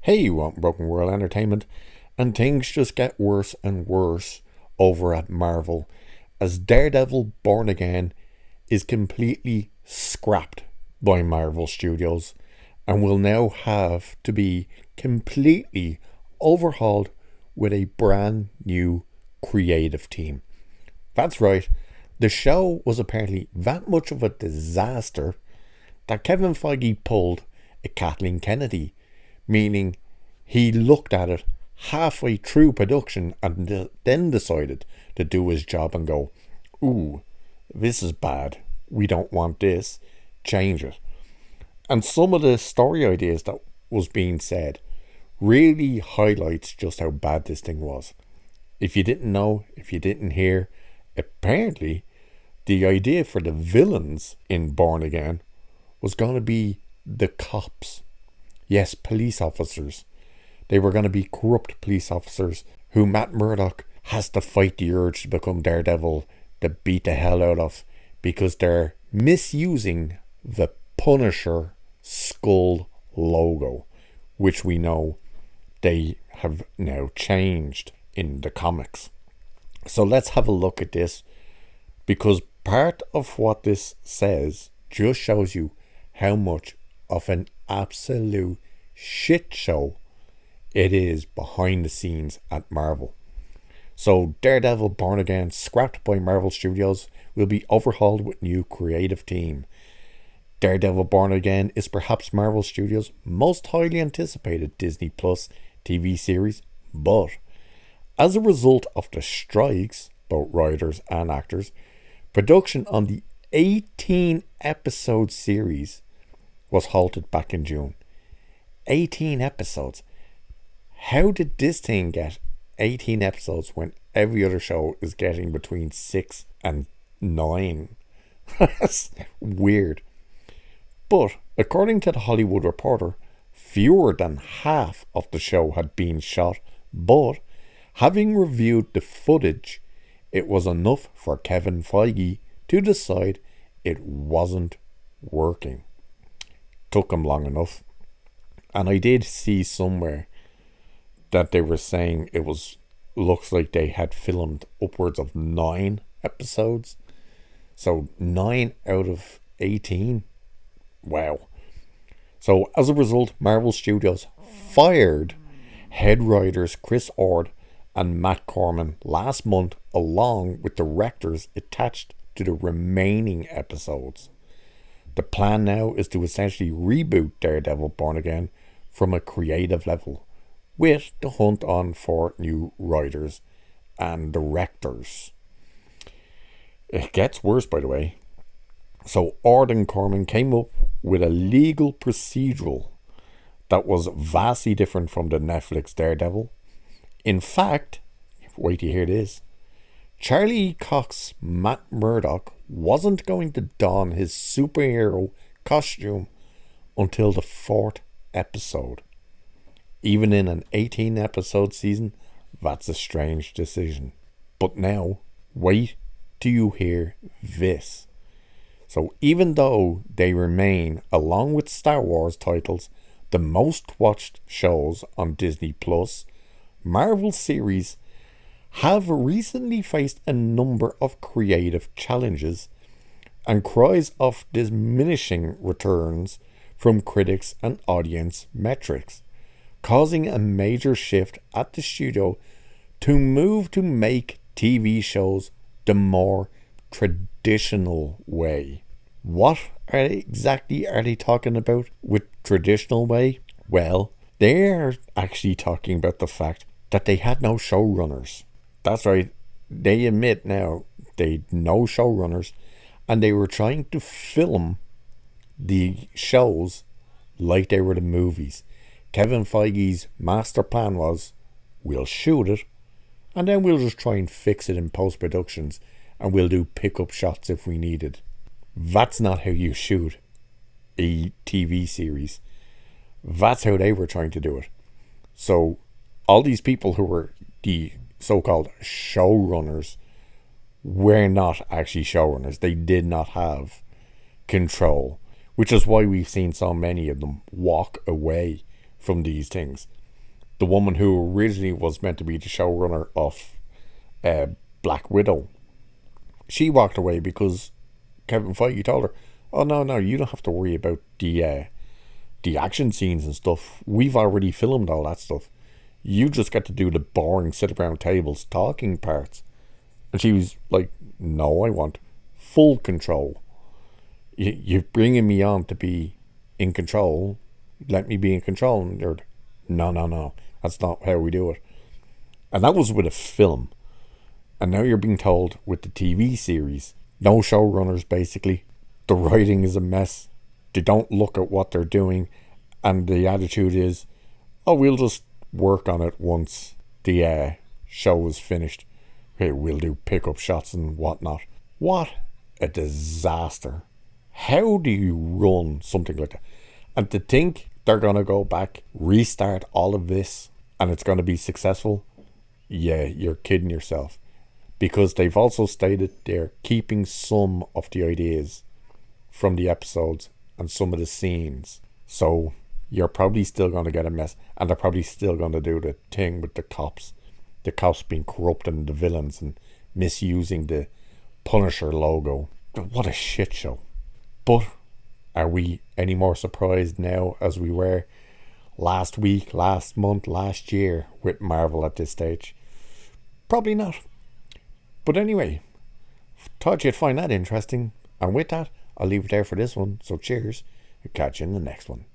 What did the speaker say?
Hey, you want Broken World Entertainment? And things just get worse and worse over at Marvel as Daredevil Born Again is completely scrapped by Marvel Studios and will now have to be completely overhauled with a brand new creative team. That's right, the show was apparently that much of a disaster that Kevin Feige pulled a Kathleen Kennedy, meaning he looked at it halfway through production and then decided to do his job and go, ooh, this is bad, we don't want this, change it. And some of the story ideas that was being said really highlights just how bad this thing was. If you didn't know, if you didn't hear, apparently the idea for the villains in Born Again was going to be the cops. Yes, police officers. They were going to be corrupt police officers who Matt Murdock has to fight the urge to become Daredevil to beat the hell out of because they're misusing the Punisher skull logo, which we know they have now changed in the comics. So let's have a look at this, because part of what this says just shows you how much of an absolute shit show it is behind the scenes at Marvel. So Daredevil Born Again, scrapped by Marvel Studios, will be overhauled with new creative team. Daredevil Born Again is perhaps Marvel Studios' most highly anticipated Disney Plus TV series, but as a result of the strikes, both writers and actors, production on the 18 episode series was halted back in June. 18 episodes. How did this thing get 18 episodes when every other show is getting between 6 and 9? That's weird. But according to the Hollywood Reporter, fewer than half of the show had been shot, but having reviewed the footage, it was enough for Kevin Feige to decide it wasn't working. Took him long enough. And I did see somewhere that they were saying looks like they had filmed upwards of 9 episodes. So 9 out of 18. Wow. So as a result, Marvel Studios fired head writers Chris Ord and Matt Corman last month, along with directors attached to the remaining episodes. The plan now is to essentially reboot Daredevil Born Again from a creative level, with the hunt on for new writers and directors. It gets worse, by the way. So Ord and Corman came up with a legal procedural that was vastly different from the Netflix Daredevil. In fact, wait to hear this, Charlie Cox's Matt Murdock wasn't going to don his superhero costume until the 4th episode. Even in an 18 episode season, that's a strange decision. But now, wait till you hear this. So even though they remain, along with Star Wars titles, the most watched shows on Disney Plus, Marvel series have recently faced a number of creative challenges and cries of diminishing returns from critics and audience metrics, causing a major shift at the studio to move to make TV shows the more traditional way. What exactly are they talking about with traditional way? Well, they're actually talking about the fact that they had no showrunners. That's right, they admit now they had no showrunners, and they were trying to film the shows like they were the movies. Kevin Feige's master plan was, we'll shoot it, and then we'll just try and fix it in post-productions, and we'll do pick-up shots if we needed. That's not how you shoot a TV series. That's how they were trying to do it. So all these people who were the so-called showrunners were not actually showrunners. They did not have control, which is why we've seen so many of them walk away from these things. the woman who originally was meant to be the showrunner of uh, Black Widow, she walked away because Kevin Feige told her, "Oh no, no, you don't have to worry about the action scenes and stuff. We've already filmed all that stuff. You just get to do the boring sit around tables talking parts." And she was like, "No, I want full control. You're bringing me on to be in control. Let me be in control." And you're, no, no, no. That's not how we do it. And that was with a film. And now you're being told with the TV series, no showrunners basically. The writing is a mess. They don't look at what they're doing. And the attitude is, oh, we'll just work on it once the show is finished. Hey, we'll do pickup shots and whatnot. What a disaster. How do you run something like that? And to think they're going to go back, restart all of this, and it's going to be successful? Yeah, you're kidding yourself. Because they've also stated they're keeping some of the ideas from the episodes and some of the scenes. So you're probably still going to get a mess. And they're probably still going to do the thing with the cops. The cops being corrupt and the villains and misusing the Punisher logo. What a shit show. But are we any more surprised now as we were last week, last month, last year with Marvel at this stage? Probably not. But anyway, thought you'd find that interesting. And with that, I'll leave it there for this one. So cheers. I'll catch you in the next one.